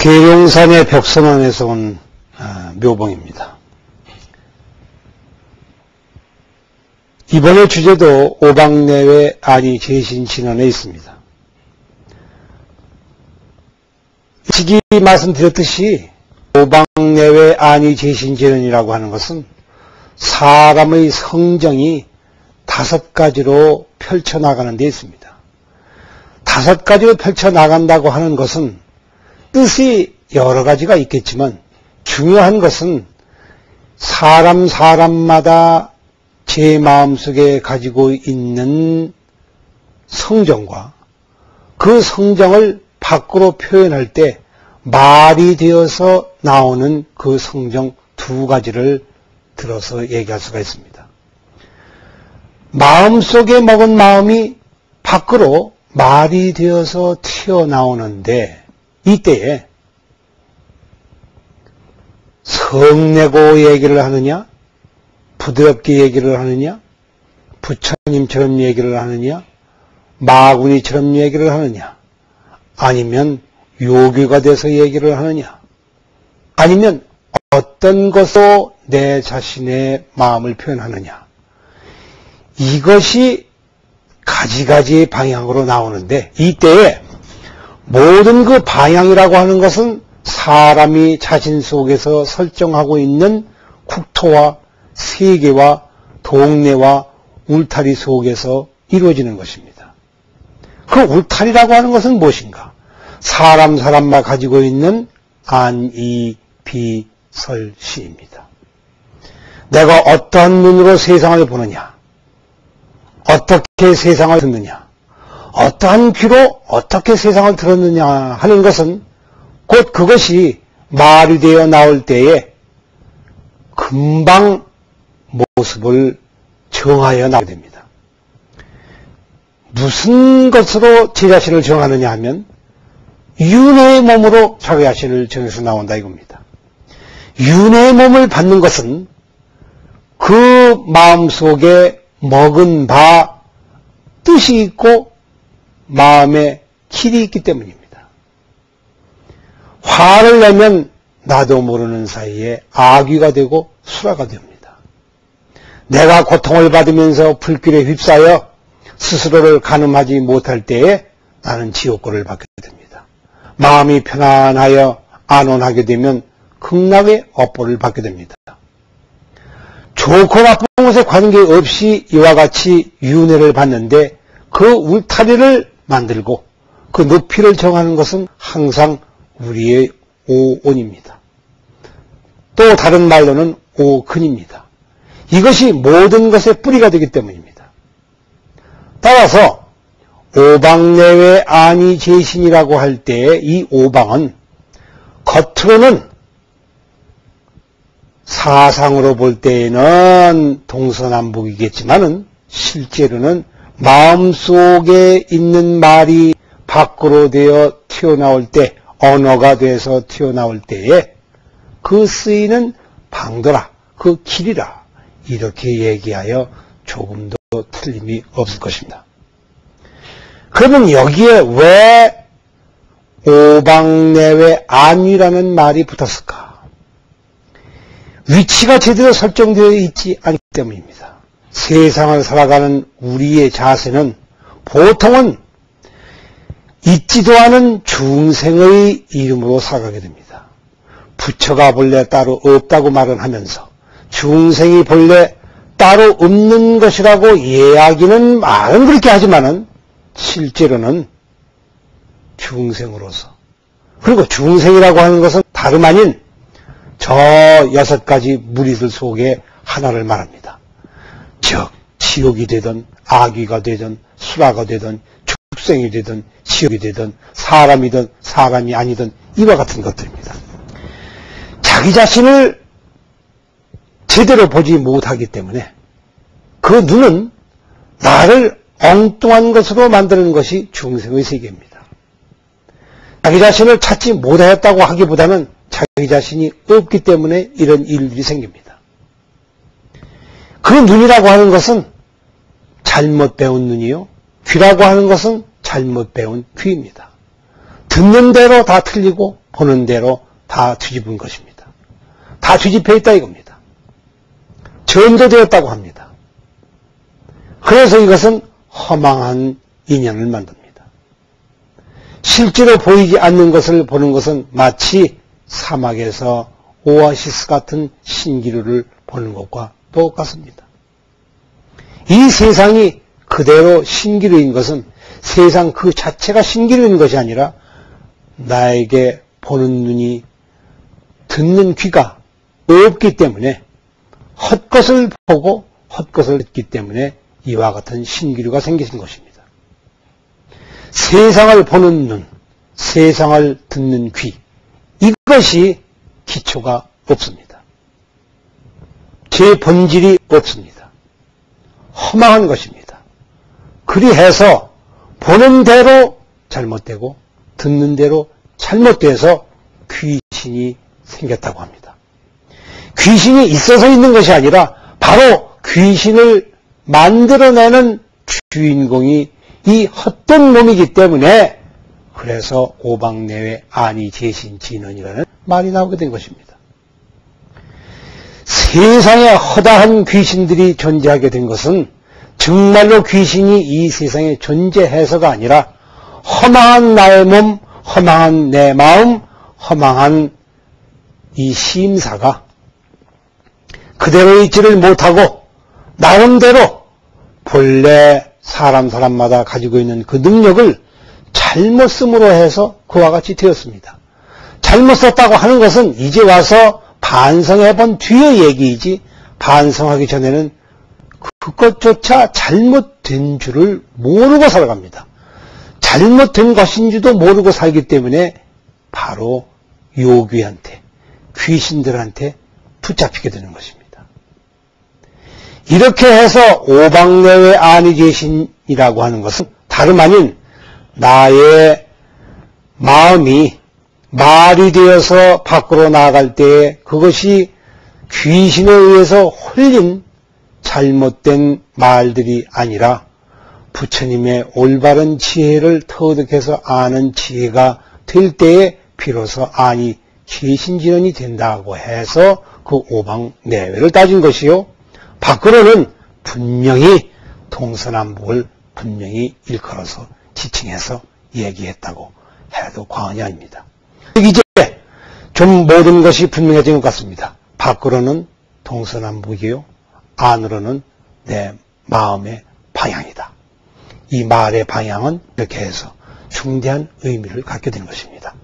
계룡산의 벽선원에서 온 묘봉입니다. 이번의 주제도 오방내외 안이 제신진언에 있습니다. 지기 말씀드렸듯이 오방내외 안이 제신진언이라고 하는 것은 사람의 성정이 5가지로 펼쳐나가는 데 있습니다. 5가지로 펼쳐나간다고 하는 것은 뜻이 여러 가지가 있겠지만 중요한 것은 사람마다 제 마음속에 가지고 있는 성정과 그 성정을 밖으로 표현할 때 말이 되어서 나오는 그 성정 2가지를 들어서 얘기할 수가 있습니다. 마음속에 먹은 마음이 밖으로 말이 되어서 튀어나오는데 이때에 성내고 얘기를 하느냐, 부드럽게 얘기를 하느냐, 부처님처럼 얘기를 하느냐, 마구니처럼 얘기를 하느냐, 아니면 요괴가 돼서 얘기를 하느냐, 아니면 어떤 것으로 내 자신의 마음을 표현하느냐, 이것이 가지가지의 방향으로 나오는데 이때에 모든 그 방향이라고 하는 것은 사람이 자신 속에서 설정하고 있는 국토와 세계와 동네와 울타리 속에서 이루어지는 것입니다. 그 울타리라고 하는 것은 무엇인가? 사람만 가지고 있는 안이비설시입니다. 내가 어떠한 눈으로 세상을 보느냐, 어떻게 세상을 듣느냐, 어떠한 귀로 어떻게 세상을 들었느냐 하는 것은 곧 그것이 말이 되어 나올 때에 금방 모습을 정하여 나오게 됩니다. 무슨 것으로 제 자신을 정하느냐 하면 윤회의 몸으로 자기 자신을 정해서 나온다 이겁니다. 윤회의 몸을 받는 것은 그 마음속에 먹은 바 뜻이 있고 마음에 길이 있기 때문입니다. 화를 내면 나도 모르는 사이에 악귀가 되고 수라가 됩니다. 내가 고통을 받으면서 불길에 휩싸여 스스로를 가늠하지 못할 때에 나는 지옥고를 받게 됩니다. 마음이 편안하여 안온하게 되면 극락의 업보를 받게 됩니다. 좋고 나쁜 것에 관계없이 이와 같이 윤회를 받는데 그 울타리를 만들고 그 높이를 정하는 것은 항상 우리의 오온입니다. 또 다른 말로는 오근입니다. 이것이 모든 것의 뿌리가 되기 때문입니다. 따라서 오방내외 안이 제신이라고 할 때 이 오방은 겉으로는 사상으로 볼 때에는 동서남북이겠지만은 실제로는 마음속에 있는 말이 밖으로 되어 튀어나올 때, 언어가 돼서 튀어나올 때에 그 쓰이는 방도라, 그 길이라 이렇게 얘기하여 조금도 틀림이 없을 것입니다. 그러면 여기에 왜 오방내외 안이라는 말이 붙었을까? 위치가 제대로 설정되어 있지 않기 때문입니다. 세상을 살아가는 우리의 자세는 보통은 있지도 않은 중생의 이름으로 살아가게 됩니다. 부처가 본래 따로 없다고 말은 하면서 중생이 본래 따로 없는 것이라고 이야기는 말은 그렇게 하지만은 실제로는 중생으로서, 그리고 중생이라고 하는 것은 다름 아닌 저 6가지 무리들 속에 하나를 말합니다. 즉 지옥이 되든 악귀가 되든 수라가 되든 축생이 되든 지옥이 되든 사람이든 사람이 아니든 이와 같은 것들입니다. 자기 자신을 제대로 보지 못하기 때문에 그 눈은 나를 엉뚱한 것으로 만드는 것이 중생의 세계입니다. 자기 자신을 찾지 못하였다고 하기보다는 자기 자신이 없기 때문에 이런 일들이 생깁니다. 그 눈이라고 하는 것은 잘못 배운 눈이요, 귀라고 하는 것은 잘못 배운 귀입니다. 듣는 대로 다 틀리고 보는 대로 다 뒤집은 것입니다. 다 뒤집혀 있다 이겁니다. 전도되었다고 합니다. 그래서 이것은 허망한 인연을 만듭니다. 실제로 보이지 않는 것을 보는 것은 마치 사막에서 오아시스 같은 신기루를 보는 것과 똑같습니다. 이 세상이 그대로 신기루인 것은 세상 그 자체가 신기루인 것이 아니라 나에게 보는 눈이 듣는 귀가 없기 때문에 헛것을 보고 헛것을 듣기 때문에 이와 같은 신기루가 생기신 것입니다. 세상을 보는 눈, 세상을 듣는 귀, 이것이 기초가 없습니다. 제 본질이 없습니다. 허망한 것입니다. 그리해서 보는 대로 잘못되고 듣는 대로 잘못돼서 귀신이 생겼다고 합니다. 귀신이 있어서 있는 것이 아니라 바로 귀신을 만들어내는 주인공이 이 헛된 몸이기 때문에 그래서 오방내외 안이제신진언이라는 말이 나오게 된 것입니다. 세상에 허다한 귀신들이 존재하게 된 것은 정말로 귀신이 이 세상에 존재해서가 아니라 허망한 나의 몸, 허망한 내 마음, 허망한 이 심사가 그대로 있지를 못하고 나름대로 본래 사람마다 가지고 있는 그 능력을 잘못 씀으로 해서 그와 같이 되었습니다. 잘못 썼다고 하는 것은 이제 와서 반성해 본 뒤의 얘기이지 반성하기 전에는 그것조차 잘못된 줄을 모르고 살아갑니다. 잘못된 것인 줄도 모르고 살기 때문에 바로 요귀한테, 귀신들한테 붙잡히게 되는 것입니다. 이렇게 해서 오방내외 안이제신이라고 하는 것은 다름 아닌 나의 마음이 말이 되어서 밖으로 나아갈 때에 그것이 귀신에 의해서 홀린 잘못된 말들이 아니라 부처님의 올바른 지혜를 터득해서 아는 지혜가 될 때에 비로소 안이 제신진언이 된다고 해서 그 오방내외를 따진 것이요. 밖으로는 분명히 동서남북을 분명히 일컬어서 지칭해서 얘기했다고 해도 과언이 아닙니다. 이제 좀 모든 것이 분명해진 것 같습니다. 밖으로는 동서남북이요. 안으로는 내 마음의 방향이다. 이 말의 방향은 이렇게 해서 중대한 의미를 갖게 된 것입니다.